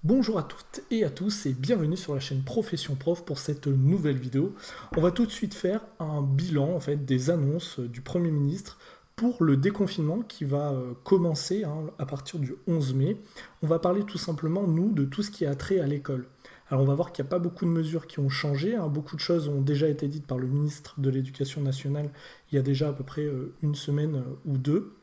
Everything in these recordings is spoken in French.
Bonjour à toutes et à tous et bienvenue sur la chaîne Profession Prof pour cette nouvelle vidéo. On va tout de suite faire un bilan en fait des annonces du Premier ministre pour le déconfinement qui va commencer à partir du 11 mai. On va parler tout simplement, nous, de tout ce qui a trait à l'école. Alors on va voir qu'il n'y a pas beaucoup de mesures qui ont changé, beaucoup de choses ont déjà été dites par le ministre de l'Éducation nationale il y a déjà à peu près une semaine ou deux.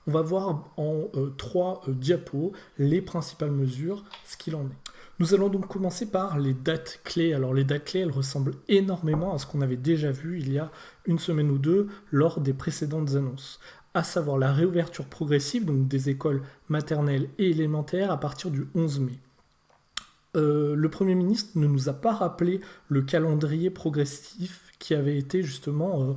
On va voir en trois diapos les principales mesures, ce qu'il en est. Nous allons donc commencer par les dates clés. Alors les dates clés, elles ressemblent énormément à ce qu'on avait déjà vu il y a une semaine ou deux lors des précédentes annonces, à savoir la réouverture progressive donc des écoles maternelles et élémentaires à partir du 11 mai. Le Premier ministre ne nous a pas rappelé le calendrier progressif qui avait été justement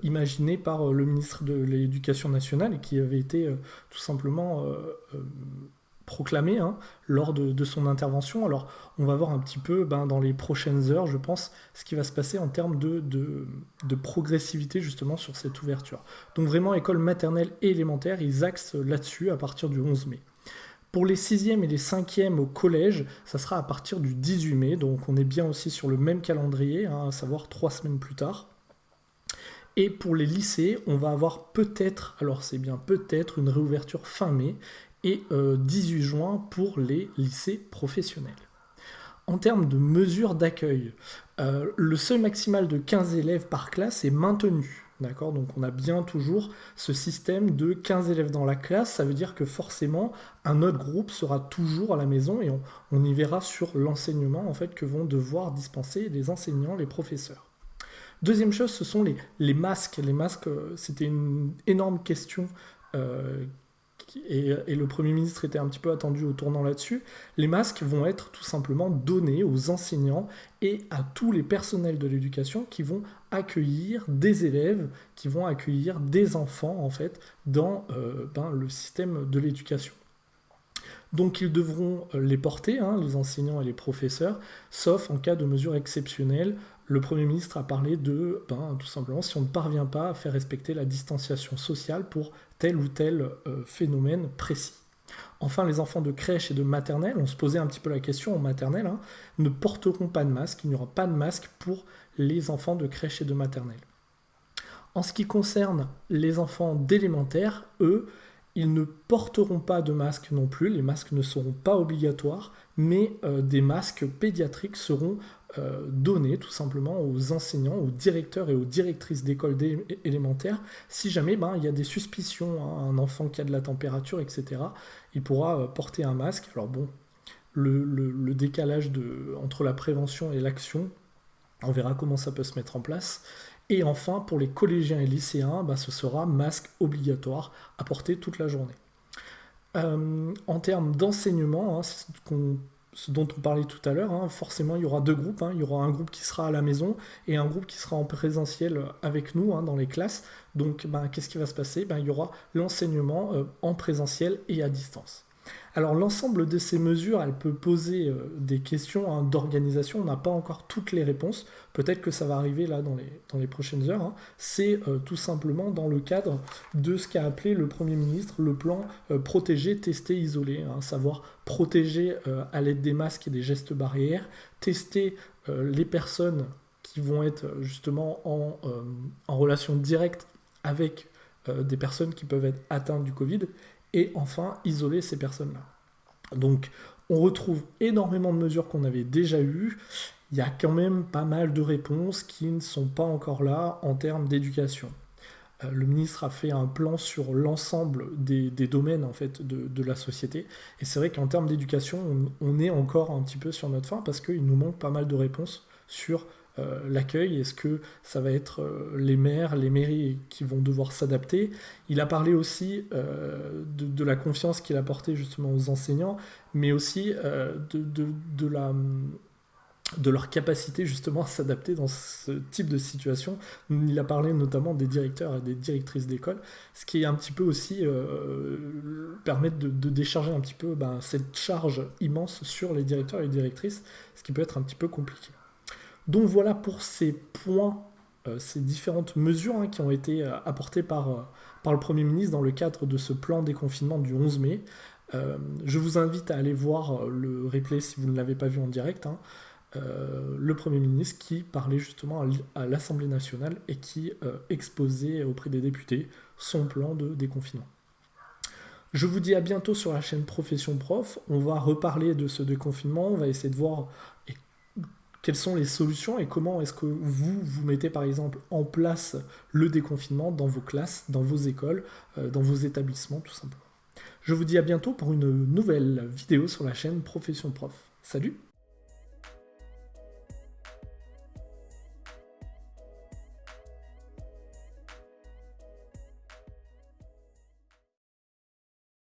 imaginé par le ministre de l'Éducation nationale et qui avait été tout simplement proclamé lors de son intervention. Alors on va voir un petit peu dans les prochaines heures, je pense, ce qui va se passer en termes de progressivité justement sur cette ouverture. Donc vraiment école maternelle et élémentaire, ils axent là-dessus à partir du 11 mai. Pour les 6e et les 5e au collège, ça sera à partir du 18 mai, donc on est bien aussi sur le même calendrier, à savoir 3 semaines plus tard. Et pour les lycées, on va avoir peut-être, alors c'est bien peut-être, une réouverture fin mai et 18 juin pour les lycées professionnels. En termes de mesures d'accueil, le seuil maximal de 15 élèves par classe est maintenu. D'accord, donc on a bien toujours ce système de 15 élèves dans la classe, ça veut dire que forcément un autre groupe sera toujours à la maison et on y verra sur l'enseignement en fait que vont devoir dispenser les enseignants, les professeurs. Deuxième chose, ce sont les masques. Les masques, c'était une énorme question et le Premier ministre était un petit peu attendu au tournant là-dessus. Les masques vont être tout simplement donnés aux enseignants et à tous les personnels de l'éducation qui vont accueillir des élèves, qui vont accueillir des enfants en fait dans le système de l'éducation. Donc ils devront les porter, les enseignants et les professeurs, sauf en cas de mesures exceptionnelles. Le Premier ministre a parlé de, tout simplement, si on ne parvient pas à faire respecter la distanciation sociale pour tel ou tel phénomène précis. Enfin, les enfants de crèche et de maternelle, on se posait un petit peu la question en maternelle, ne porteront pas de masque, il n'y aura pas de masque pour les enfants de crèche et de maternelle. En ce qui concerne les enfants d'élémentaire, eux, ils ne porteront pas de masque non plus, les masques ne seront pas obligatoires, mais des masques pédiatriques seront donnés tout simplement aux enseignants, aux directeurs et aux directrices d'écoles élémentaires. Si jamais il y a des suspicions, un enfant qui a de la température, etc., il pourra porter un masque. Alors bon, le décalage entre la prévention et l'action, on verra comment ça peut se mettre en place. Et enfin, pour les collégiens et lycéens, ce sera masque obligatoire à porter toute la journée. En termes d'enseignement, ce dont on parlait tout à l'heure, forcément il y aura deux groupes. Il y aura un groupe qui sera à la maison et un groupe qui sera en présentiel avec nous dans les classes. Donc qu'est-ce qui va se passer ? Il y aura l'enseignement en présentiel et à distance. Alors l'ensemble de ces mesures, elle peut poser des questions d'organisation, on n'a pas encore toutes les réponses, peut-être que ça va arriver là dans les prochaines heures. C'est tout simplement dans le cadre de ce qu'a appelé le Premier ministre le plan protéger, tester, isoler, savoir protéger à l'aide des masques et des gestes barrières, tester les personnes qui vont être justement en relation directe avec des personnes qui peuvent être atteintes du Covid, et enfin isoler ces personnes-là. Donc on retrouve énormément de mesures qu'on avait déjà eues, il y a quand même pas mal de réponses qui ne sont pas encore là en termes d'éducation. Le ministre a fait un plan sur l'ensemble des domaines en fait, de la société, et c'est vrai qu'en termes d'éducation, on est encore un petit peu sur notre fin parce qu'il nous manque pas mal de réponses sur l'accueil. Est-ce que ça va être les maires, les mairies qui vont devoir s'adapter ? Il a parlé aussi de la confiance qu'il a portée justement aux enseignants, mais aussi de leur capacité justement à s'adapter dans ce type de situation. Il a parlé notamment des directeurs et des directrices d'école, ce qui est un petit peu aussi permettre de décharger un petit peu cette charge immense sur les directeurs et les directrices, ce qui peut être un petit peu compliqué. Donc voilà pour ces points, ces différentes mesures qui ont été apportées par le Premier ministre dans le cadre de ce plan déconfinement du 11 mai. Je vous invite à aller voir le replay si vous ne l'avez pas vu en direct, hein. Le Premier ministre qui parlait justement à l'Assemblée nationale et qui exposait auprès des députés son plan de déconfinement. Je vous dis à bientôt sur la chaîne Profession Prof. On va reparler de ce déconfinement, on va essayer de voir quelles sont les solutions et comment est-ce que vous mettez par exemple en place le déconfinement dans vos classes, dans vos écoles, dans vos établissements tout simplement. Je vous dis à bientôt pour une nouvelle vidéo sur la chaîne Profession Prof. Salut!